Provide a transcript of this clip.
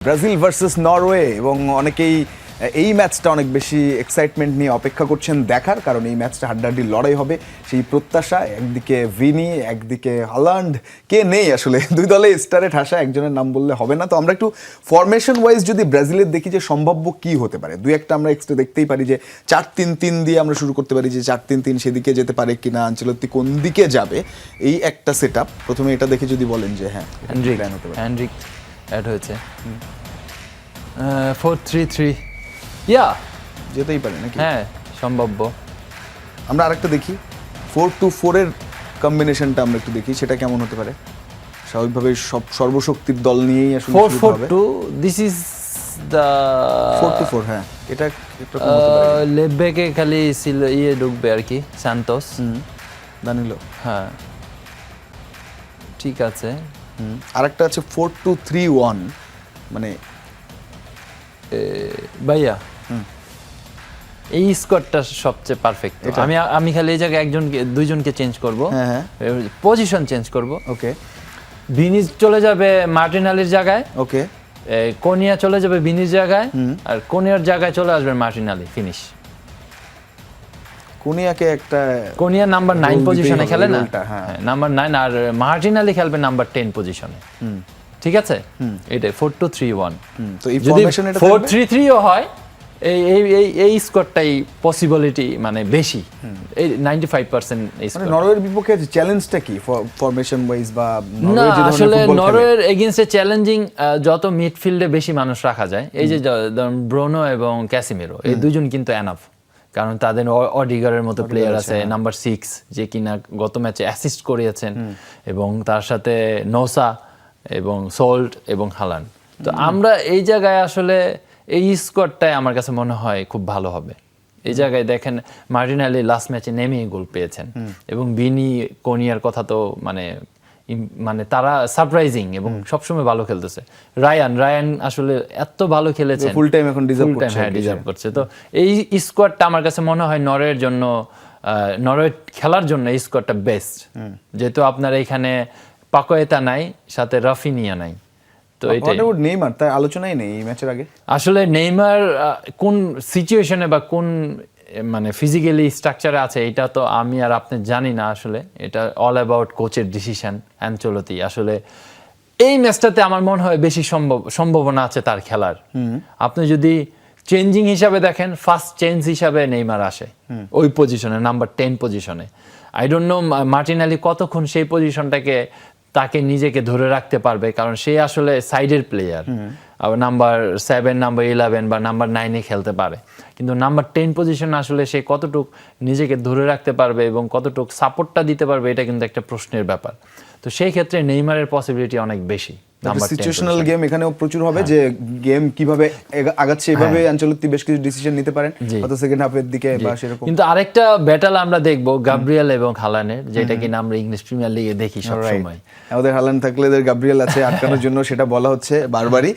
Brazil versus Norway এবং অনেকেই এই ম্যাচটা অনেক বেশি এক্সাইটমেন্ট নিয়ে অপেক্ষা করছেন দেখার, কারণ এই ম্যাচটা হাড্ডাহাড্ডি লড়াই হবে। সেই প্রত্যাশা, একদিকে ভিনি একদিকে হালান্ড, কে নেই আসলে দুই দলে স্টারে ঠাসা, একজনের নাম বললে হবে না। তো আমরা একটু ফরমেশন ওয়াইজ যদি ব্রাজিলের দেখি যে সম্ভাব্য কি হতে পারে, দুই একটা আমরা এক্সট্রা দেখতেই পারি যে 4-3-3 দিয়ে আমরা শুরু করতে পারি, যে 4-3-3 সেদিকে যেতে পারে কিনা, আনচেলত্তি কোন দিকে যাবে, এই একটা সেট আপ। প্রথমে এটা দেখে যদি বলেন যে হ্যাঁ প্ল্যান হতে পারে। হ্যান্ড্রিক অ্যাড হয়েছে 4-3-3 ইয়া যেতেই পারে নাকি? হ্যাঁ সম্ভাব্য। আমরা আরেকটা দেখি 4-2-4 এর কম্বিনেশনটা আমরা একটু দেখি, সেটা কেমন হতে পারে। স্বাভাবিকভাবে সব সর্বশক্তির দল নিয়েই আসলে শুরু হবে। 4-4-2 দিস ইজ দ্য 4-2-4, হ্যাঁ এটা একরকম হতে পারে। লেবেকে খালি ইয়ে ঢুকবে আর কি, সান্তোস দানিলো। হ্যাঁ ঠিক আছে। আরেকটা আছে 4-2-3-1, মানে ভাইয়া এই স্কোয়াডটা সবচেয়ে পারফেক্ট। আমি খালি এই জায়গায় দুইজনকে চেঞ্জ করব, হ্যাঁ পজিশন চেঞ্জ করব। ওকে ভিনিস চলে যাবে মার্টিনালির জায়গায়, ওকে কোনিয়া চলে যাবে ভিনির জায়গায়, আর কোনিয়ার জায়গায় চলে আসবে মার্টিনালি। ফিনিশ। কোনিয়াকে একটা কোনিয়া নাম্বার 9 পজিশনে খেলে না, হ্যাঁ নাম্বার 9, আর মার্টিনালি খেলবে নাম্বার 10 পজিশনে। ঠিক আছে, এটাই 4-2-3-1। তো এই যদি ফরমেশন এটা 4-3-3 ও হয়, এই স্কোয়াডটাই পসিবিলিটি মানে বেশি, এই 95% এই মানে স্কোয়াড। নরওয়ের বিপক্ষে চ্যালেঞ্জটা কি ফরমেশন ওয়াইজ, বা না নরওয়ে যে ধরনের আসলে ফুটবল খেলে? নরওয়ের এগেইনস্টে চ্যালেঞ্জিং যত মিডফিল্ডে বেশি মানুষ রাখা যায়, এই যে ধরুন ব্রুনো এবং ক্যাসিমিরো, এই দুইজন কিন্তু এনাফ, কারণ তাদের অডিগারের মতো প্লেয়ার আছে, নাম্বার 6 যে কিনা গত ম্যাচে অ্যাসিস্ট করিয়েছেন, এবং তার সাথে নোসা এবং সোল্ট এবং হালান্ড। তো আমরা এই জায়গায় আসলে এই স্কোয়াডটাই আমার কাছে মনে হয় খুব ভালো হবে। এই জায়গায় দেখেন মার্টিনালি লাস্ট ম্যাচে নেমেই গোল পেয়েছেন, এবং বিনি কোনিয়ার কথা তো মানে তারা সারপ্রাইজিং এবং সবসময় ভালো খেলতেছে। রায়ান আসলে এত ভালো খেলেছেন, ফুল টাইম এখন ডিজার্ভ করছে। হ্যাঁ ডিজার্ভ করছে। তো এই স্কোয়াডটা আমার কাছে মনে হয় নরওয়ের জন্য, নরওয়ে খেলার জন্য এই স্কোয়াডটা বেস্ট, যেহেতু আপনার এখানে পাকোয়েতা নাই, সাথে রাফিনিয়া নাই। তো এটাই নেইমার তার আলোচনাই নেই এই ম্যাচের আগে। আসলে নেইমার কোন সিচুয়েশনে বা কোন মানে ফিজিক্যালি স্ট্রাকচারে আছে, এটা তো আমি আর আপনি জানি না। আসলে এটা অল অ্যাবাউট কোচের ডিসিশন, অ্যানচেলত্তি। আসলে এই ম্যাচটাতে আমার মনে হয় বেশি সম্ভাবনা আছে তার খেলার। আপনি যদি চেঞ্জিং হিসাবে দেখেন, ফার্স্ট চেঞ্জ হিসাবে নেইমার আসে ওই পজিশনে, নাম্বার 10 পজিশনে। আই ডোন্ট নো মার্টিনালি কতক্ষণ সেই পজিশনটাকে তাকে নিজেকে ধরে রাখতে পারবে, কারণ সে আসলে সাইডের প্লেয়ার। আবার নাম্বার 7, নাম্বার 11 বা নাম্বার 9-এ খেলতে পারে, কিন্তু নাম্বার 10 পজিশন আসলে সে কতটুক নিজেকে ধরে রাখতে পারবে এবং কতটুক সাপোর্টটা দিতে পারবে, এটা কিন্তু একটা প্রশ্নের ব্যাপার। তো সেই ক্ষেত্রে নেইমারের পসিবিলিটি অনেক বেশি। সিচুয়েশনাল গেম এখানেও প্রচুর হবে, যে গেম কিভাবে আগাচ্ছে এভাবে আনচেলত্তি বেশ কিছু ডিসিশন নিতে পারেন হয়তো সেকেন্ড হাফের দিকে বা সেরকম। কিন্তু আরেকটা ব্যাটল আমরা দেখবো গাব্রিয়েল এবং হালানের, যেটা কিনা আমরা ইংলিশ প্রিমিয়ার লিগে দেখি সবসময়। আমাদের হালান্ড থাকলে গাব্রিয়েল আছে আটকানোর জন্য, সেটা বলা হচ্ছে বারবারই।